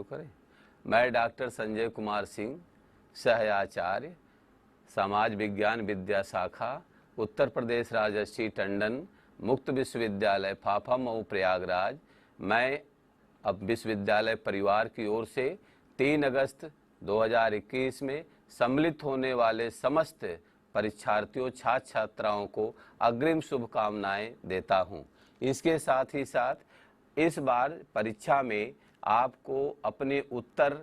करें। मैं डॉक्टर संजय कुमार सिंह, सहआचार्य, समाज विज्ञान विद्या शाखा, उत्तर प्रदेश राजर्षि टंडन मुक्त विश्वविद्यालय फाफा मऊ प्रयागराज। मैं अब विश्वविद्यालय परिवार की ओर से 3 अगस्त 2021 में सम्मिलित होने वाले समस्त परीक्षार्थियों छात्र छात्राओं को अग्रिम शुभकामनाएं देता हूं। इसके साथ ही साथ इस बार परीक्षा में आपको अपने उत्तर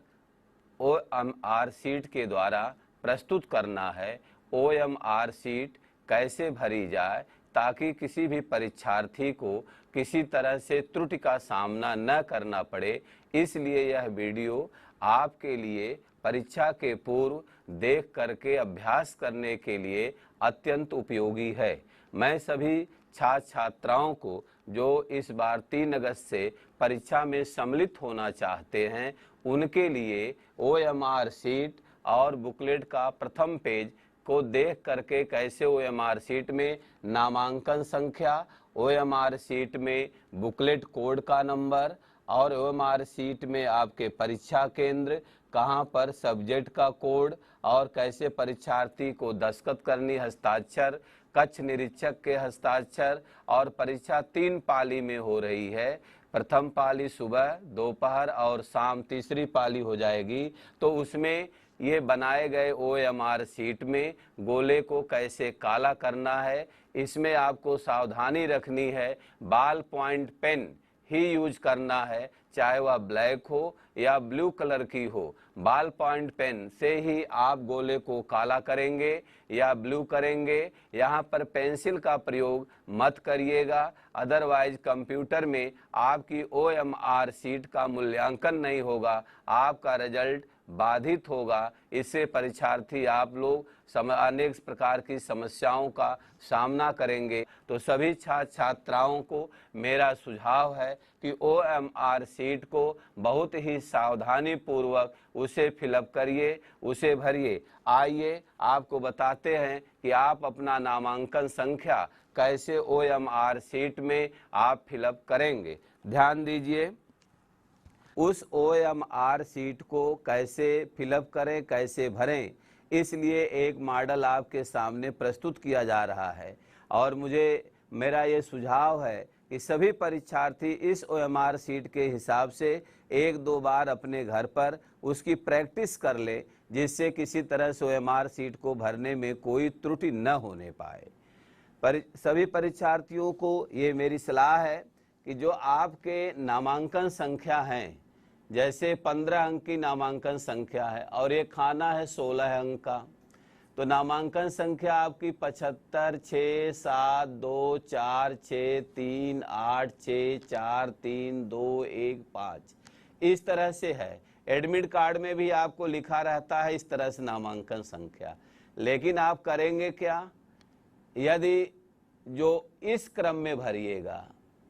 OMR शीट के द्वारा प्रस्तुत करना है। OMR शीट कैसे भरी जाए ताकि किसी भी परीक्षार्थी को किसी तरह से त्रुटि का सामना न करना पड़े, इसलिए यह वीडियो आपके लिए परीक्षा के पूर्व देख करके अभ्यास करने के लिए अत्यंत उपयोगी है। मैं सभी छात्र छात्राओं को जो इस बार 3 अगस्त से परीक्षा में सम्मिलित होना चाहते हैं उनके लिए OMR शीट और बुकलेट का प्रथम पेज को देख करके कैसे OMR शीट में नामांकन संख्या, OMR शीट में बुकलेट कोड का नंबर और OMR शीट में आपके परीक्षा केंद्र कहां पर, सब्जेक्ट का कोड और कैसे परीक्षार्थी को दस्तखत करनी, हस्ताक्षर, कक्ष निरीक्षक के हस्ताक्षर। और परीक्षा 3 पाली में हो रही है। प्रथम पाली सुबह, दोपहर और शाम, तीसरी पाली हो जाएगी। तो उसमें ये बनाए गए OMR शीट में गोले को कैसे काला करना है, इसमें आपको सावधानी रखनी है। बॉल पॉइंट पेन ही यूज करना है, चाहे वह ब्लैक हो या ब्लू कलर की हो। बॉल पॉइंट पेन से ही आप गोले को काला करेंगे या ब्लू करेंगे। यहाँ पर पेंसिल का प्रयोग मत करिएगा, अदरवाइज कंप्यूटर में आपकी OMR शीट का मूल्यांकन नहीं होगा, आपका रिजल्ट बाधित होगा। इससे परीक्षार्थी आप लोग अनेक प्रकार की समस्याओं का सामना करेंगे। तो सभी छात्र छात्राओं को मेरा सुझाव है कि OMR शीट को बहुत ही सावधानी पूर्वक उसे फिलअप करिए, उसे भरिए। आइए आपको बताते हैं कि आप अपना नामांकन संख्या कैसे OMR शीट में आप फिलअप करेंगे। ध्यान दीजिए, उस OMR शीट को कैसे फिलअप करें, कैसे भरें, इसलिए एक मॉडल आपके सामने प्रस्तुत किया जा रहा है। और मेरा ये सुझाव है कि सभी परीक्षार्थी इस OMR शीट के हिसाब से 1-2 बार अपने घर पर उसकी प्रैक्टिस कर ले, जिससे किसी तरह से OMR शीट को भरने में कोई त्रुटि न होने पाए। सभी परीक्षार्थियों को ये मेरी सलाह है कि जो आपके नामांकन संख्या हैं, जैसे 15 अंक की नामांकन संख्या है और ये खाना है 16 अंक का, तो नामांकन संख्या आपकी 75 6 7 2 4 6 3 8 6 4 3 2 1 5 इस तरह से है। एडमिट कार्ड में भी आपको लिखा रहता है इस तरह से नामांकन संख्या। लेकिन आप करेंगे क्या, यदि जो इस क्रम में भरिएगा,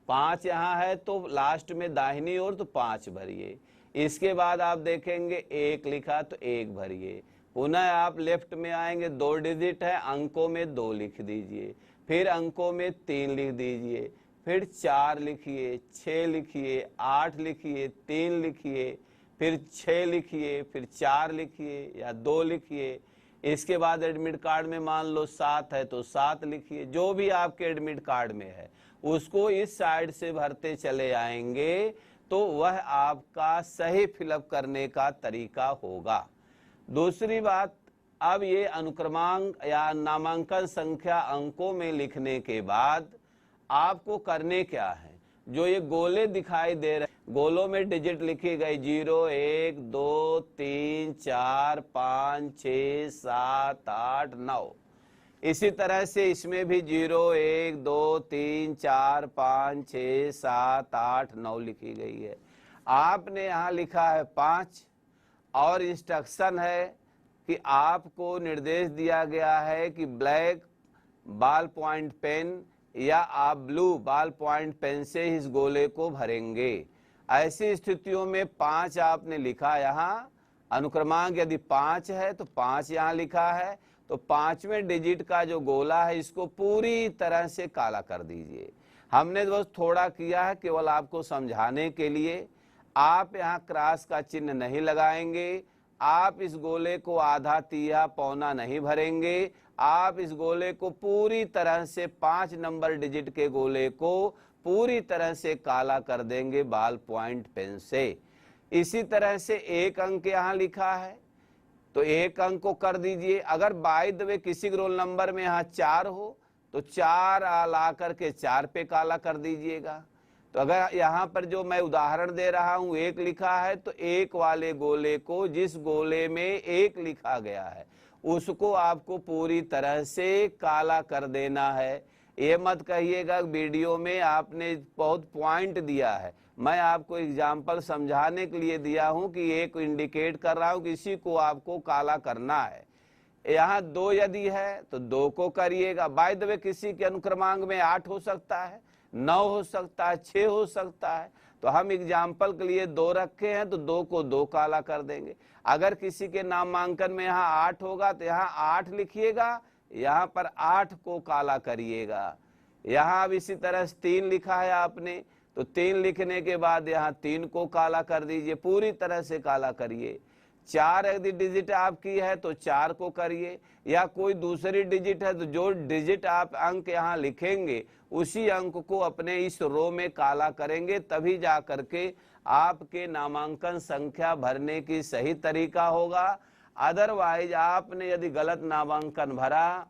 5 यहाँ है तो लास्ट में दाहिनी ओर तो 5 भरिए। इसके बाद आप देखेंगे 1 लिखा तो 1 भरिए। पुनः आप लेफ्ट में आएंगे, 2 डिजिट है, अंकों में 2 लिख दीजिए, फिर अंकों में 3 लिख दीजिए, फिर 4 लिखिए, 6 लिखिए, 8 लिखिए, 3 लिखिए, फिर 6 लिखिए, फिर 4 लिखिए या 2 लिखिए। इसके बाद एडमिट कार्ड में मान लो 7 है तो 7 लिखिए। जो भी आपके एडमिट कार्ड में है उसको इस साइड से भरते चले आएंगे तो वह आपका सही फिलअप करने का तरीका होगा। दूसरी बात, अब ये अनुक्रमांक या नामांकन संख्या अंकों में लिखने के बाद आपको करने क्या है, जो ये गोले दिखाई दे रहे, गोलों में डिजिट लिखी गई 0 1 2 3 4 5 6 7 8 9। इसी तरह से इसमें भी 0 1 2 3 4 5 6 7 8 9 लिखी गई है। आपने यहाँ लिखा है 5 और इंस्ट्रक्शन है कि आपको निर्देश दिया गया है कि ब्लैक बॉल पॉइंट पेन या आप ब्लू बॉल पॉइंट पेन से इस गोले को भरेंगे। ऐसी स्थितियों में 5 आपने लिखा, यहाँ अनुक्रमांक यदि 5 है तो 5 यहाँ लिखा है, तो 5वें डिजिट का जो गोला है इसको पूरी तरह से काला कर दीजिए। हमने बस थोड़ा किया है केवल आपको समझाने के लिए। आप यहाँ क्रॉस का चिन्ह नहीं लगाएंगे, आप इस गोले को आधा तिया पौना नहीं भरेंगे, आप इस गोले को पूरी तरह से 5 नंबर डिजिट के गोले को पूरी तरह से काला कर देंगे बॉल पॉइंट पेन से। इसी तरह से एक अंक यहाँ लिखा है तो एक अंक को कर दीजिए। अगर बाय द वे किसी रोल नंबर में यहाँ 4 हो तो 4 ला करके 4 पे काला कर दीजिएगा। तो अगर यहाँ पर जो मैं उदाहरण दे रहा हूँ 1 लिखा है तो 1 वाले गोले को, जिस गोले में 1 लिखा गया है उसको आपको पूरी तरह से काला कर देना है। ये मत कहिएगा वीडियो में आपने बहुत पॉइंट दिया है, मैं आपको एग्जाम्पल समझाने के लिए दिया हूं कि एक इंडिकेट कर रहा हूं कि इसी को आपको काला करना है। यहाँ 2 यदि है तो 2 को करिएगा। बाय द वे किसी के अनुक्रमांक में 8 हो सकता है, 9 हो सकता है, 6 हो सकता है, तो हम एग्जाम्पल के लिए 2 रखे हैं तो 2 को 2 काला कर देंगे। अगर किसी के नामांकन में यहाँ 8 होगा तो यहाँ 8 लिखिएगा, यहाँ पर 8 को काला करिएगा। यहाँ अब इसी तरह 3 लिखा है आपने तो 3 लिखने के बाद यहाँ 3 को काला कर दीजिए, पूरी तरह से काला करिए। 4 यदि डिजिट आपकी है तो 4 को करिए, या कोई दूसरी डिजिट है तो जो डिजिट आप अंक यहाँ लिखेंगे उसी अंक को अपने इस रो में काला करेंगे, तभी जा करके आपके नामांकन संख्या भरने की सही तरीका होगा। अदरवाइज आपने यदि गलत नामांकन भरा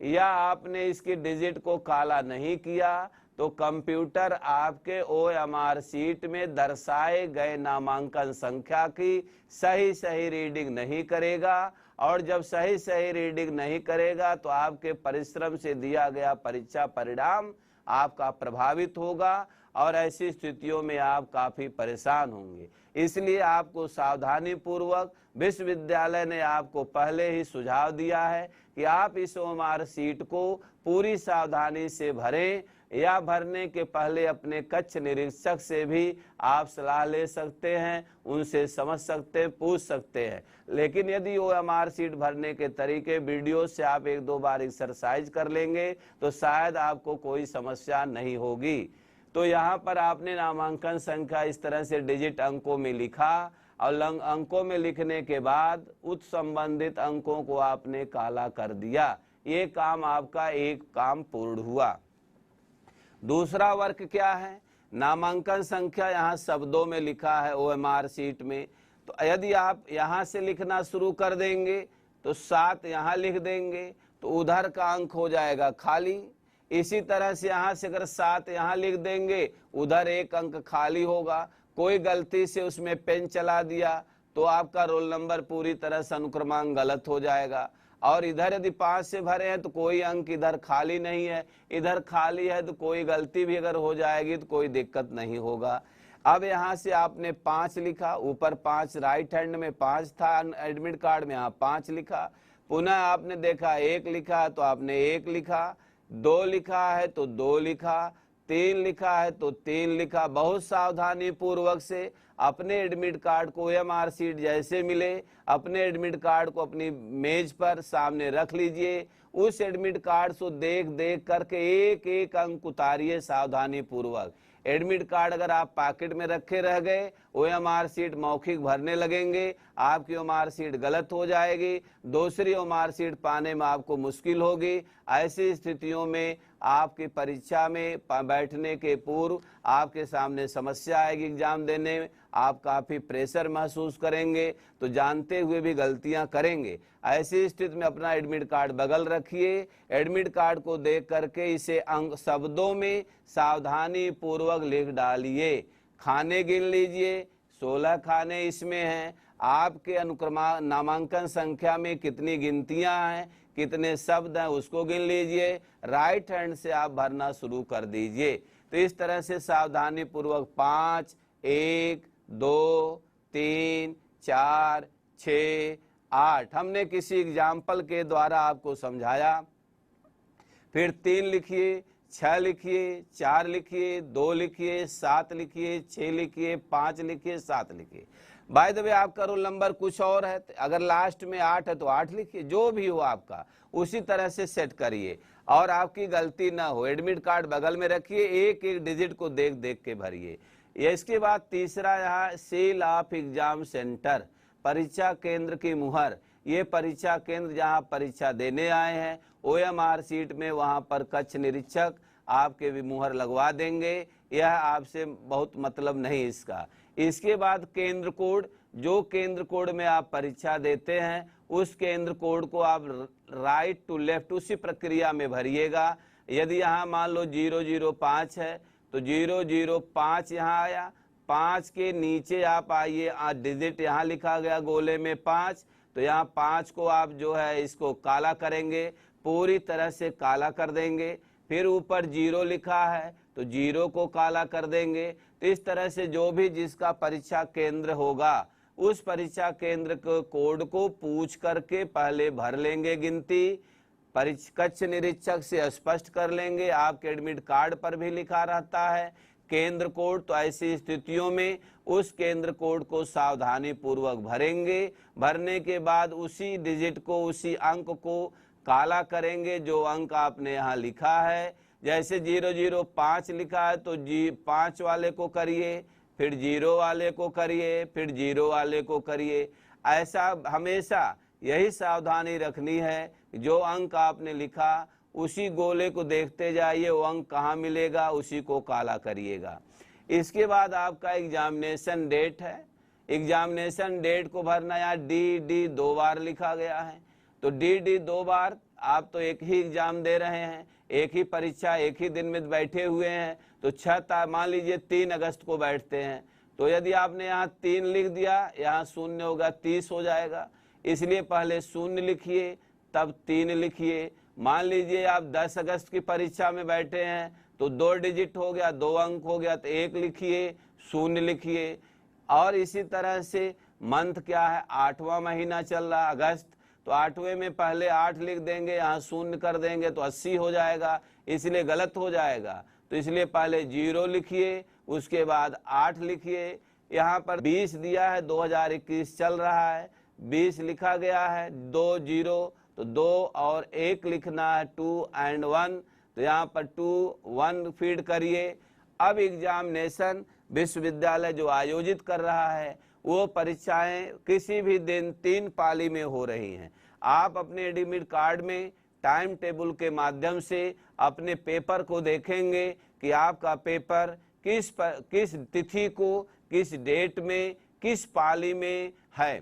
या आपने इसकी डिजिट को काला नहीं किया तो कंप्यूटर आपके OMR शीट में दर्शाए गए नामांकन संख्या की सही रीडिंग नहीं करेगा, और जब सही रीडिंग नहीं करेगा तो आपके परिश्रम से दिया गया परीक्षा परिणाम आपका प्रभावित होगा और ऐसी स्थितियों में आप काफी परेशान होंगे। इसलिए आपको सावधानी पूर्वक, विश्वविद्यालय ने आपको पहले ही सुझाव दिया है कि आप इस OMR शीट को पूरी सावधानी से भरें, या भरने के पहले अपने कक्ष निरीक्षक से भी आप सलाह ले सकते हैं, उनसे समझ सकते हैं, पूछ सकते हैं। लेकिन यदि OMR शीट भरने के तरीके वीडियो से आप 1-2 बार एक्सरसाइज कर लेंगे तो शायद आपको कोई समस्या नहीं होगी। तो यहाँ पर आपने नामांकन संख्या इस तरह से डिजिट अंकों में लिखा और अंकों में लिखने के बाद उत संबंधित अंकों को आपने काला कर दिया। ये काम आपका एक काम पूर्ण हुआ। दूसरा वर्क क्या है? नामांकन संख्या यहाँ शब्दों में लिखा है OMR शीट में, तो यदि आप यहाँ से लिखना शुरू कर देंगे तो 7 यहाँ लिख देंगे तो उधर का अंक हो जाएगा खाली। इसी तरह से यहाँ से अगर 7 यहाँ लिख देंगे उधर 1 अंक खाली होगा। कोई गलती से उसमें पेन चला दिया तो आपका रोल नंबर पूरी तरह से अनुक्रमांक गलत हो जाएगा। और इधर यदि 5 से भरे हैं तो कोई अंक इधर खाली नहीं है, इधर खाली है तो कोई गलती भी अगर हो जाएगी तो कोई दिक्कत नहीं होगा। अब यहाँ से आपने 5 लिखा, ऊपर 5 राइट हैंड में 5 था एडमिट कार्ड में, यहाँ 5 लिखा। पुनः आपने देखा 1 लिखा तो आपने 1 लिखा, 2 लिखा है तो 2 लिखा, 3 लिखा है तो 3 लिखा। बहुत सावधानी पूर्वक से अपने एडमिट कार्ड को OMR शीट जैसे मिले अपने एडमिट कार्ड को अपनी मेज पर सामने रख लीजिए। उस एडमिट कार्ड को देख करके एक अंक उतारिए सावधानी पूर्वक। एडमिट कार्ड अगर आप पॉकेट में रखे रह गए, OMR शीट मौखिक भरने लगेंगे, आपकी OMR शीट गलत हो जाएगी, दूसरी OMR शीट पाने में आपको मुश्किल होगी। ऐसी स्थितियों में आपकी परीक्षा में बैठने के पूर्व आपके सामने समस्या आएगी। एग्जाम देने में आप काफी प्रेशर महसूस करेंगे, तो जानते हुए भी गलतियां करेंगे। ऐसी स्थिति में अपना एडमिट कार्ड बगल रखिए, एडमिट कार्ड को देख करके इसे अंक शब्दों में सावधानी पूर्वक लिख डालिए। खाने गिन लीजिए, 16 खाने इसमें हैं। आपके अनुक्रमांक नामांकन संख्या में कितनी गिनतियां हैं, कितने शब्द हैं, उसको गिन लीजिए। राइट हैंड से आप भरना शुरू कर दीजिए। तो इस तरह से सावधानी पूर्वक 5, 1, 2, 3, 4, 6, 8 हमने किसी एग्जाम्पल के द्वारा आपको समझाया। फिर 3 लिखिए, 6 लिखिए, 4 लिखिए, 2 लिखिए, 7 लिखिए, 6 लिखिए, 5 लिखिए, 7 लिखिए। बाय द वे आपका रोल नंबर कुछ और है, अगर लास्ट में 8 है तो 8 लिखिए। जो भी हो आपका उसी तरह से सेट करिए और आपकी गलती ना हो। एडमिट कार्ड बगल में रखिए, एक डिजिट को देख के भरिए। इसके बाद तीसरा यहाँ सील ऑफ एग्जाम सेंटर, परीक्षा केंद्र की मुहर। ये परीक्षा केंद्र जहाँ परीक्षा देने आए हैं OMR सीट में, वहाँ पर कक्ष निरीक्षक आपके भी मुहर लगवा देंगे। यह आपसे बहुत मतलब नहीं इसका। इसके बाद केंद्र कोड, जो केंद्र कोड में आप परीक्षा देते हैं उस केंद्र कोड को आप राइट टू लेफ्ट उसी प्रक्रिया में भरिएगा। यदि यहाँ मान लो 005 है तो 005 यहाँ आया, 5 के नीचे आप आइए, डिजिट यहाँ लिखा गया गोले में 5, तो यहाँ 5 को आप जो है इसको काला करेंगे, पूरी तरह से काला कर देंगे। फिर ऊपर 0 लिखा है तो 0 को काला कर देंगे। तो इस तरह से जो भी जिसका परीक्षा केंद्र होगा उस परीक्षा केंद्र के कोड को पूछ करके पहले भर लेंगे गिनती, कक्ष निरीक्षक से स्पष्ट कर लेंगे। आपके एडमिट कार्ड पर भी लिखा रहता है केंद्र कोड, तो ऐसी स्थितियों में उस केंद्र कोड को सावधानी पूर्वक भरेंगे। भरने के बाद उसी डिजिट को, उसी अंक को काला करेंगे जो अंक आपने यहाँ लिखा है। जैसे 005 लिखा है तो 5 वाले को करिए, फिर 0 वाले को करिए, फिर 0 वाले को करिए। ऐसा हमेशा यही सावधानी रखनी है, जो अंक आपने लिखा उसी गोले को देखते जाइए, वो अंक कहाँ मिलेगा उसी को काला करिएगा। इसके बाद आपका एग्जामिनेशन डेट है, एग्जामिनेशन डेट को भरना। यहाँ डी 2 बार लिखा गया है, तो डी 2 बार। आप तो एक ही एग्जाम दे रहे हैं, एक ही परीक्षा एक ही दिन में बैठे हुए हैं, तो मान लीजिए 3 अगस्त को बैठते हैं, तो यदि आपने यहाँ 3 लिख दिया, यहाँ 0 होगा 30 हो जाएगा, इसलिए पहले 0 लिखिए तब 3 लिखिए। मान लीजिए आप 10 अगस्त की परीक्षा में बैठे हैं तो 2 डिजिट हो गया, 2 अंक हो गया, तो 1 लिखिए, 0 लिखिए। और इसी तरह से मंथ क्या है, 8वां महीना चल रहा अगस्त, तो 8वें में पहले 8 लिख देंगे, यहाँ 0 कर देंगे तो 80 हो जाएगा, इसलिए गलत हो जाएगा। तो इसलिए पहले 0 लिखिए, उसके बाद 8 लिखिए। यहाँ पर 20 दिया है, 2021 चल रहा है, 20 लिखा गया है, 2 0, तो 2 और 1 लिखना है, 2 और 1, तो यहाँ पर 2 1 फीड करिए। अब एग्जामिनेशन विश्वविद्यालय जो आयोजित कर रहा है वो परीक्षाएं किसी भी दिन 3 पाली में हो रही हैं। आप अपने एडमिट कार्ड में टाइम टेबल के माध्यम से अपने पेपर को देखेंगे कि आपका पेपर किस तिथि को, किस डेट में, किस पाली में है।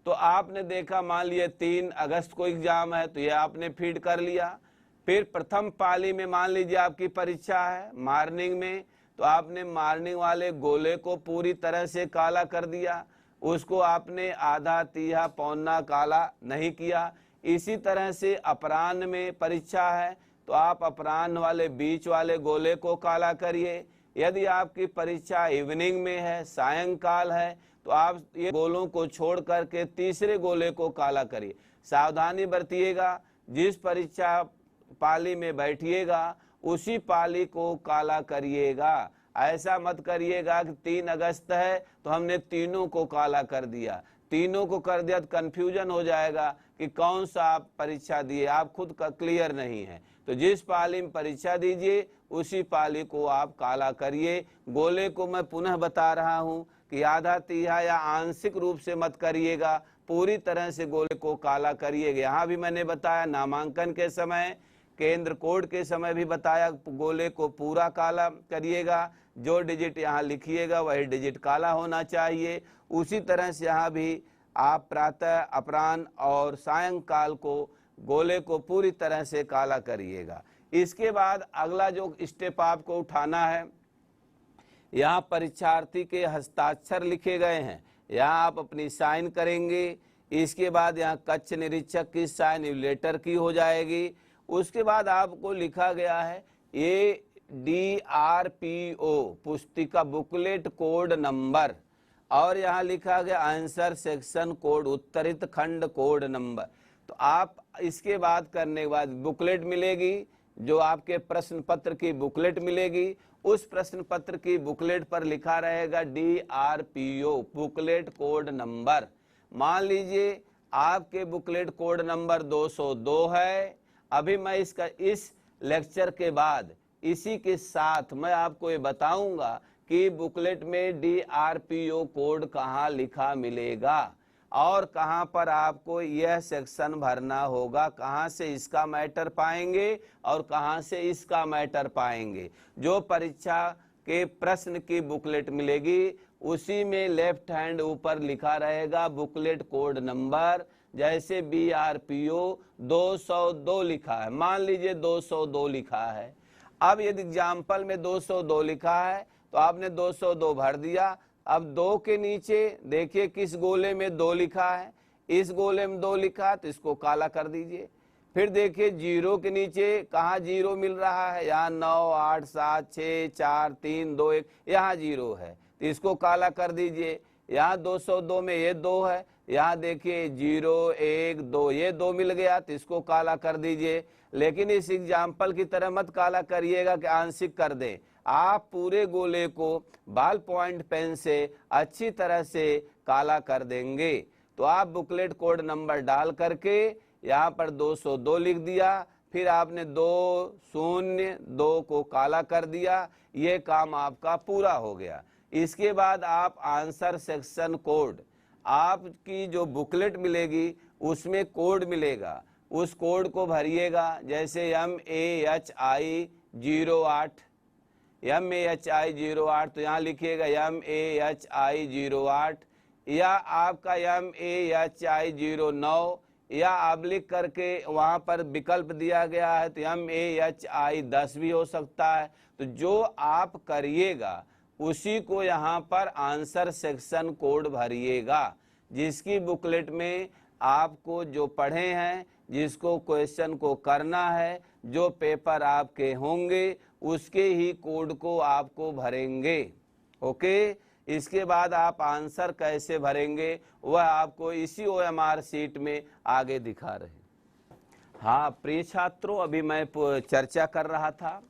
तो आपने देखा, मान लिया 3 अगस्त को एग्जाम है तो ये आपने फीड कर लिया। फिर प्रथम पाली में मान लीजिए आपकी परीक्षा है मॉर्निंग में, तो आपने मॉर्निंग वाले गोले को पूरी तरह से काला कर दिया, उसको आपने आधा तिहा पौना काला नहीं किया। इसी तरह से अपराह्न में परीक्षा है तो आप अपराह्न वाले बीच वाले गोले को काला करिए। यदि आपकी परीक्षा इवनिंग में है, सायंकाल है, तो आप ये गोलों को छोड़ करके तीसरे गोले को काला करिए। सावधानी बरतिएगा, जिस परीक्षा पाली में बैठिएगा उसी पाली को काला करिएगा। ऐसा मत करिएगा कि 3 अगस्त है तो हमने तीनों को काला कर दिया, तीनों को कर दिया तो कंफ्यूजन हो जाएगा कि कौन सा आप परीक्षा दिए, आप खुद का क्लियर नहीं है। तो जिस पाली में परीक्षा दीजिए उसी पाली को आप काला करिए। गोले को मैं पुनः बता रहा हूं कि आधा तिहा या आंशिक रूप से मत करिएगा, पूरी तरह से गोले को काला करिएगा। यहाँ भी मैंने बताया, नामांकन के समय, केंद्र कोड के समय भी बताया, गोले को पूरा काला करिएगा। जो डिजिट यहाँ लिखिएगा वही डिजिट काला होना चाहिए। उसी तरह से यहाँ भी आप प्रातः, अपराह्न और सायंकाल को गोले को पूरी तरह से काला करिएगा। इसके बाद अगला जो स्टेप आपको उठाना है, यहाँ परीक्षार्थी के हस्ताक्षर लिखे गए हैं, यहाँ आप अपनी साइन करेंगे। इसके बाद यहाँ कक्ष निरीक्षक की साइन लेटर की हो जाएगी। उसके बाद आपको लिखा गया है ये DRPO पुस्तिका बुकलेट कोड नंबर, और यहाँ लिखा गया आंसर सेक्शन कोड, उत्तरित खंड कोड नंबर। तो आप इसके बाद करने के बाद बुकलेट मिलेगी, जो आपके प्रश्न पत्र की बुकलेट मिलेगी, उस प्रश्न पत्र की बुकलेट पर लिखा रहेगा DRPO बुकलेट कोड नंबर। मान लीजिए आपके बुकलेट कोड नंबर 202 है। अभी मैं इस लेक्चर के बाद इसी के साथ मैं आपको ये बताऊंगा कि बुकलेट में DRPO कोड कहाँ लिखा मिलेगा और कहाँ पर आपको यह सेक्शन भरना होगा, कहाँ से इसका मैटर पाएंगे और कहाँ से इसका मैटर पाएंगे। जो परीक्षा के प्रश्न की बुकलेट मिलेगी उसी में लेफ्ट हैंड ऊपर लिखा रहेगा बुकलेट कोड नंबर। जैसे BRPO 202 लिखा है, मान लीजिए 202 लिखा है। अब यदि एग्जाम्पल में 202 लिखा है तो आपने 202 भर दिया। अब 2 के नीचे देखिए किस गोले में 2 लिखा है, इस गोले में 2 लिखा है तो इसको काला कर दीजिए। फिर देखिए 0 के नीचे कहाँ 0 मिल रहा है, यहाँ 9 8 7 6 4 3 2 1 यहाँ 0 है तो इसको काला कर दीजिए। यहाँ 202 में ये 2 है, यहाँ देखिए 0 1 2 ये 2 मिल गया तो इसको काला कर दीजिए। लेकिन इस एग्जाम्पल की तरह मत काला करिएगा कि आंशिक कर दें, आप पूरे गोले को बॉल पॉइंट पेन से अच्छी तरह से काला कर देंगे। तो आप बुकलेट कोड नंबर डाल करके यहाँ पर 202 लिख दिया, फिर आपने 202 को काला कर दिया, ये काम आपका पूरा हो गया। इसके बाद आप आंसर सेक्शन कोड, आपकी जो बुकलेट मिलेगी उसमें कोड मिलेगा, उस कोड को भरिएगा। जैसे MAHI 08 तो यहाँ लिखिएगा MAHI 08 या आपका MAHI 09 या आप लिख करके वहाँ पर विकल्प दिया गया है तो MAHI 10 भी हो सकता है। तो जो आप करिएगा उसी को यहाँ पर आंसर सेक्शन कोड भरिएगा। जिसकी बुकलेट में आपको जो पढ़े हैं, जिसको क्वेश्चन को करना है, जो पेपर आपके होंगे उसके ही कोड को आपको भरेंगे। ओके, इसके बाद आप आंसर कैसे भरेंगे वह आपको इसी OMR शीट में आगे दिखा रहे। हाँ प्रिय छात्रों, अभी मैं चर्चा कर रहा था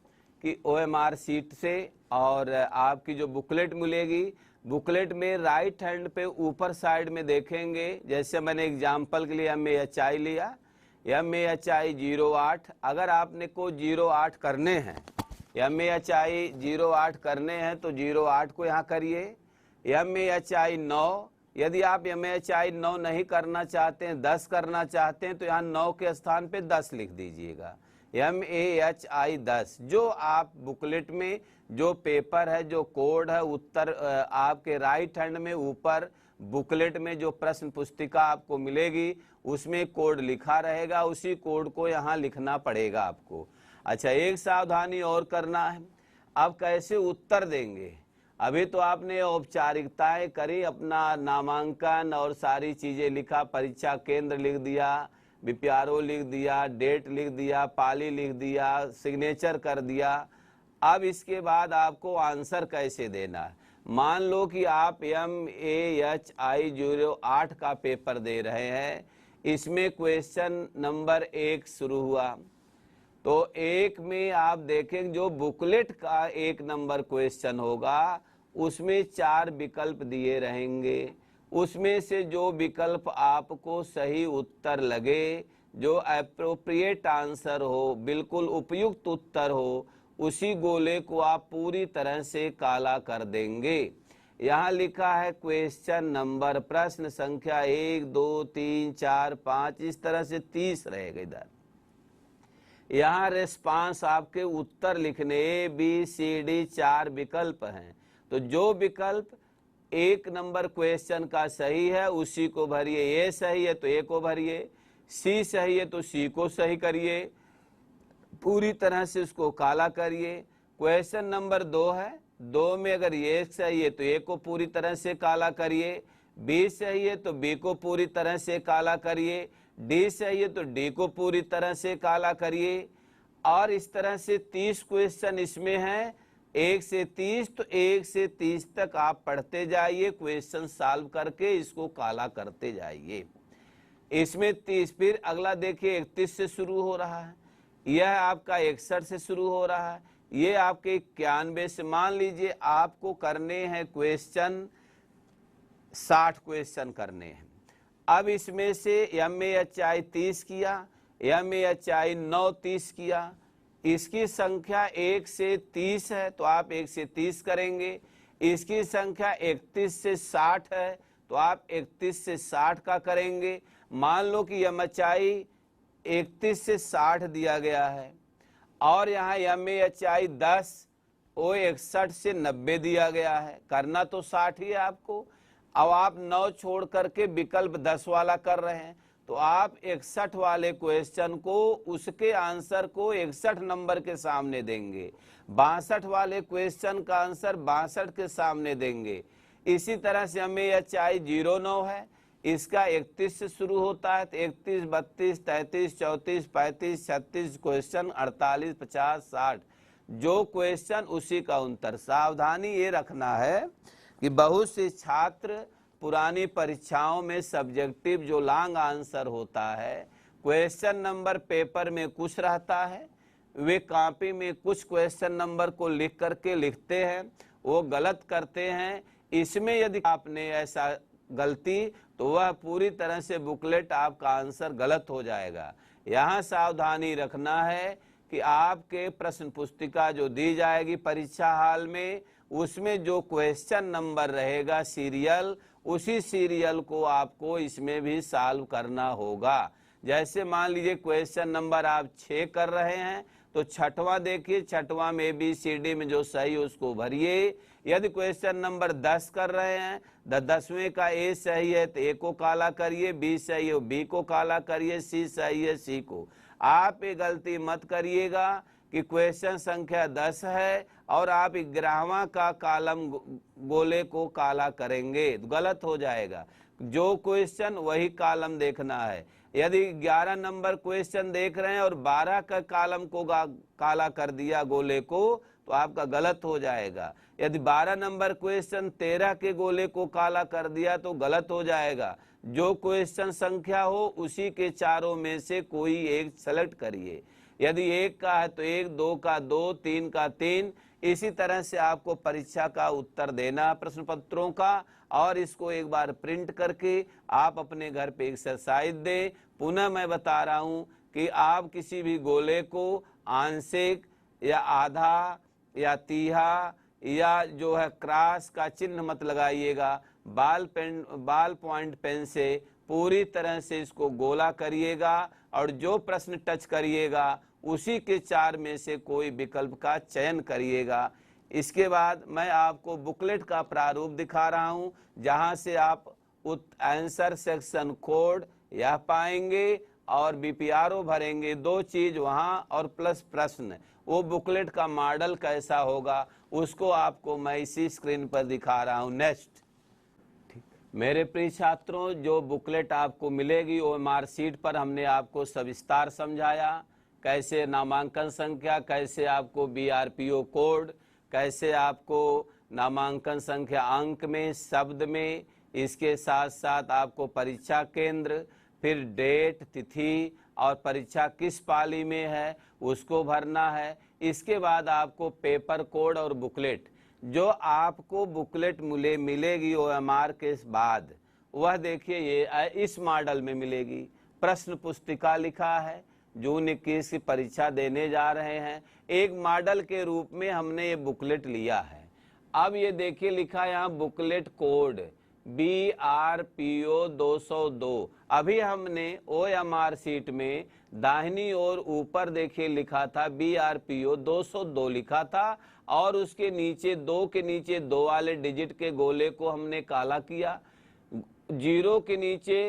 कि OMR शीट से और आपकी जो बुकलेट मिलेगी, बुकलेट में राइट हैंड पे ऊपर साइड में देखेंगे, जैसे मैंने एग्जाम्पल के लिए MAHI लिया, MAHI 08। अगर आपने को 08 करने हैं, MAHI 08 करने हैं तो 08 को यहाँ करिए। MAHI 9, यदि आप MAHI 9 नहीं करना चाहते हैं, 10 करना चाहते हैं तो यहाँ 9 के स्थान पे 10 लिख दीजिएगा। MAHI 10। जो आप बुकलेट में जो पेपर है, जो कोड है, उत्तर आपके राइट हैंड में ऊपर बुकलेट में जो प्रश्न पुस्तिका आपको मिलेगी उसमें कोड लिखा रहेगा, उसी कोड को यहाँ लिखना पड़ेगा आपको। अच्छा, एक सावधानी और करना है, अब कैसे उत्तर देंगे। अभी तो आपने औपचारिकताएं करी, अपना नामांकन और सारी चीजें लिखा, परीक्षा केंद्र लिख दिया, BPRO लिख दिया, डेट लिख दिया, पाली लिख दिया, सिग्नेचर कर दिया। अब इसके बाद आपको आंसर कैसे देना है। मान लो कि आप MAHI 08 का पेपर दे रहे हैं, इसमें क्वेश्चन नंबर 1 शुरू हुआ तो 1 में आप देखें जो बुकलेट का 1 नंबर क्वेश्चन होगा उसमें 4 विकल्प दिए रहेंगे। उसमें से जो विकल्प आपको सही उत्तर लगे, जो एप्रोप्रिएट आंसर हो, बिल्कुल उपयुक्त उत्तर हो, उसी गोले को आप पूरी तरह से काला कर देंगे। यहाँ लिखा है क्वेश्चन नंबर, प्रश्न संख्या 1 2 3 4 5, इस तरह से 30 रहेगा। इधर यहाँ रेस्पॉन्स आपके उत्तर लिखने ABCD 4 विकल्प हैं, तो जो विकल्प 1 नंबर क्वेश्चन का सही है उसी को भरिए। A सही है तो A को भरिए, C सही है तो C को सही करिए, पूरी तरह से उसको काला करिए। क्वेश्चन नंबर 2 है, 2 में अगर A सही है तो A को पूरी तरह से काला करिए, B सही है तो B को पूरी तरह से काला करिए, D सही है तो D को पूरी तरह से काला करिए। और इस तरह से 30 क्वेश्चन इसमें हैं, 1 से 30, तो 1 से 30 तक आप पढ़ते जाइए, क्वेश्चन सॉल्व करके इसको काला करते जाइए। इसमें 30, फिर अगला देखिए 31 से शुरू हो रहा है, यह आपका 61 से शुरू हो रहा है, ये आपके 91 से। मान लीजिए आपको करने हैं क्वेश्चन 60 क्वेश्चन करने हैं। अब इसमें से MAHI 30 किया, MAHI 9 30 किया, इसकी संख्या 1 से 30 है तो आप 1 से 30 करेंगे। इसकी संख्या 31 से 60 है तो आप 31 से 60 का करेंगे। मान लो कि MHI 31 से 60 दिया गया है और यहाँ MAHI 10 वो 61 से 90 दिया गया है, करना तो 60 ही है आपको। अब आप 9 छोड़ करके विकल्प 10 वाला कर रहे हैं तो आप 61 वाले क्वेश्चन को उसके आंसर को 61 नंबर के सामने देंगे, 62 वाले क्वेश्चन का आंसर 62 के सामने देंगे। इसी तरह से MAHI 09 है, इसका 31 से शुरू होता है तो 31, 32, 33, 34, 35, 36 क्वेश्चन 48, 50, 60 जो क्वेश्चन उसी का उत्तर। सावधानी ये रखना है कि बहुत से छात्र पुरानी परीक्षाओं में सब्जेक्टिव जो लॉन्ग आंसर होता है, क्वेश्चन नंबर पेपर में कुछ रहता है, वे कॉपी में कुछ क्वेश्चन नंबर को लिख करके लिखते हैं, वो गलत करते हैं। इसमें यदि आपने ऐसा गलती तो वह पूरी तरह से बुकलेट आपका आंसर गलत हो जाएगा। यहाँ सावधानी रखना है कि आपके प्रश्न पुस्तिका जो दी जाएगी परीक्षा हाल में, उसमें जो क्वेश्चन नंबर रहेगा सीरियल, उसी सीरियल को आपको इसमें भी सॉल्व करना होगा। जैसे मान लीजिए क्वेश्चन नंबर आप 6 कर रहे हैं तो छठवां देखिए, छठवां में ABCD में जो सही उसको भरिए। यदि क्वेश्चन नंबर 10 कर रहे हैं, 10वें का A सही है तो A को काला करिए, B सही है B को काला करिए, C सही है C को। आप ये गलती मत करिएगा कि क्वेश्चन संख्या 10 है और आप 11वां का कॉलम गोले को काला करेंगे, गलत हो जाएगा। जो क्वेश्चन वही कॉलम देखना है। यदि 11 नंबर क्वेश्चन देख रहे हैं और 12 का कॉलम को काला कर दिया गोले को तो आपका गलत हो जाएगा। यदि 12 नंबर क्वेश्चन 13 के गोले को काला कर दिया तो गलत हो जाएगा। जो क्वेश्चन संख्या हो उसी के चारों में से कोई एक सेलेक्ट करिए। यदि 1 का है तो 1, 2 का 2, 3 का 3। इसी तरह से आपको परीक्षा का उत्तर देना प्रश्न पत्रों का, और इसको एक बार प्रिंट करके आप अपने घर पे एक्सरसाइज दें। पुनः मैं बता रहा हूं कि आप किसी भी गोले को आंशिक या आधा या तिहा या जो है क्रॉस का चिन्ह मत लगाइएगा। बाल पॉइंट पेन से पूरी तरह से इसको गोला करिएगा और जो प्रश्न टच करिएगा उसी के 4 में से कोई विकल्प का चयन करिएगा। इसके बाद मैं आपको बुकलेट का प्रारूप दिखा रहा हूं, जहां से आप आंसर सेक्शन कोड यह पाएंगे और BPRO भरेंगे। 2 चीज वहां और प्लस प्रश्न। वो बुकलेट का मॉडल कैसा होगा उसको आपको मैं इसी स्क्रीन पर दिखा रहा हूं। नेक्स्ट। मेरे प्रिय छात्रों, जो बुकलेट आपको मिलेगी वो मार्कशीट पर हमने आपको सविस्तार समझाया, कैसे नामांकन संख्या, कैसे आपको BRPO कोड, कैसे आपको नामांकन संख्या अंक में, शब्द में, इसके साथ साथ आपको परीक्षा केंद्र, फिर डेट, तिथि और परीक्षा किस पाली में है उसको भरना है। इसके बाद आपको पेपर कोड और बुकलेट, जो आपको बुकलेट मिलेगी OMR के बाद, वह देखिए ये इस मॉडल में मिलेगी। प्रश्न पुस्तिका लिखा है, जून 21 की परीक्षा देने जा रहे हैं, एक मॉडल के रूप में हमने ये बुकलेट लिया है। अब ये देखिए लिखा है यहाँ बुकलेट कोड BRPO 202। अभी हमने OMR सीट में दाहिनी ओर ऊपर देखिए लिखा था BRPO 202 लिखा था और उसके नीचे 2 के नीचे 2 वाले डिजिट के गोले को हमने काला किया। 0 के नीचे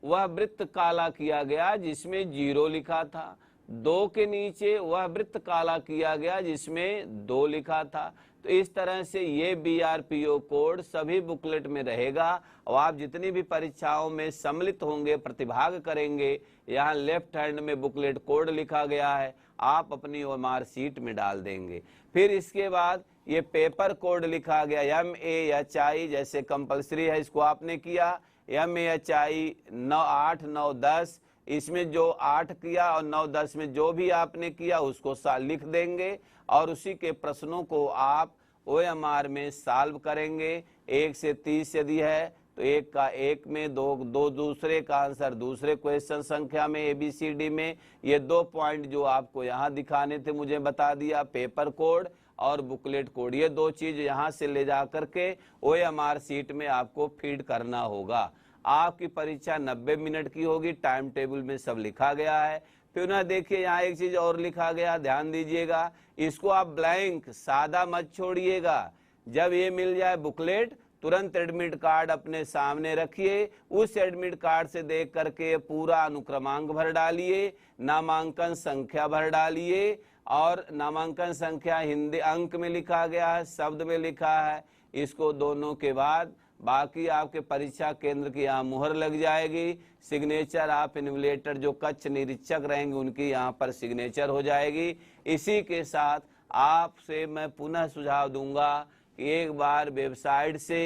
वह वृत्त काला किया गया जिसमें 0 लिखा था। 2 के नीचे वह वृत्त काला किया गया जिसमें 2 लिखा था। तो इस तरह से ये BRPO कोड सभी बुकलेट में रहेगा और आप जितनी भी परीक्षाओं में सम्मिलित होंगे, प्रतिभाग करेंगे, यहाँ लेफ्ट हैंड में बुकलेट कोड लिखा गया है, आप अपनी OMR सीट में डाल देंगे। फिर इसके बाद ये पेपर कोड लिखा गया MAHI, जैसे कंपलसरी है इसको आपने किया। MAHI 8, 9, 10, इसमें जो 8 किया और 9, 10 में जो भी आपने किया उसको लिख देंगे और उसी के प्रश्नों को आप OMR में सॉल्व करेंगे। 1 से 30 यदि है तो 1 का 1 में, 2 दूसरे का आंसर दूसरे क्वेश्चन संख्या में ABCD में। ये 2 पॉइंट जो आपको यहाँ दिखाने थे मुझे बता दिया, पेपर कोड और बुकलेट कोड, ये 2 चीज यहाँ से ले जा करके OMR शीट में आपको फीड करना होगा। आपकी परीक्षा 90 मिनट की होगी, टाइम टेबल में सब लिखा गया है। फिर ना देखिए यहाँ एक चीज और लिखा गया, ध्यान दीजिएगा, इसको आप ब्लैंक सादा मत छोड़िएगा। जब ये मिल जाए बुकलेट, तुरंत एडमिट कार्ड अपने सामने रखिए, उस एडमिट कार्ड से देख करके पूरा अनुक्रमांक भर डालिए, नामांकन संख्या भर डालिए, और नामांकन संख्या हिंदी अंक में लिखा गया है, शब्द में लिखा है। इसको दोनों के बाद बाकी आपके परीक्षा केंद्र की यहाँ मुहर लग जाएगी, सिग्नेचर आप इन्विजिलेटर जो कक्ष निरीक्षक रहेंगे उनकी यहाँ पर सिग्नेचर हो जाएगी। इसी के साथ आपसे मैं पुनः सुझाव दूंगा कि एक बार वेबसाइट से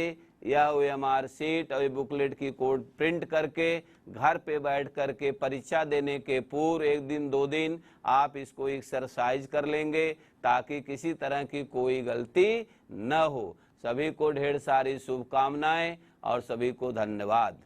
या OMR शीट और बुकलेट की कोड प्रिंट करके घर पे बैठ करके परीक्षा देने के पूर्व 1 दिन 2 दिन आप इसको एक्सरसाइज कर लेंगे, ताकि किसी तरह की कोई गलती न हो। सभी को ढेर सारी शुभकामनाएं और सभी को धन्यवाद।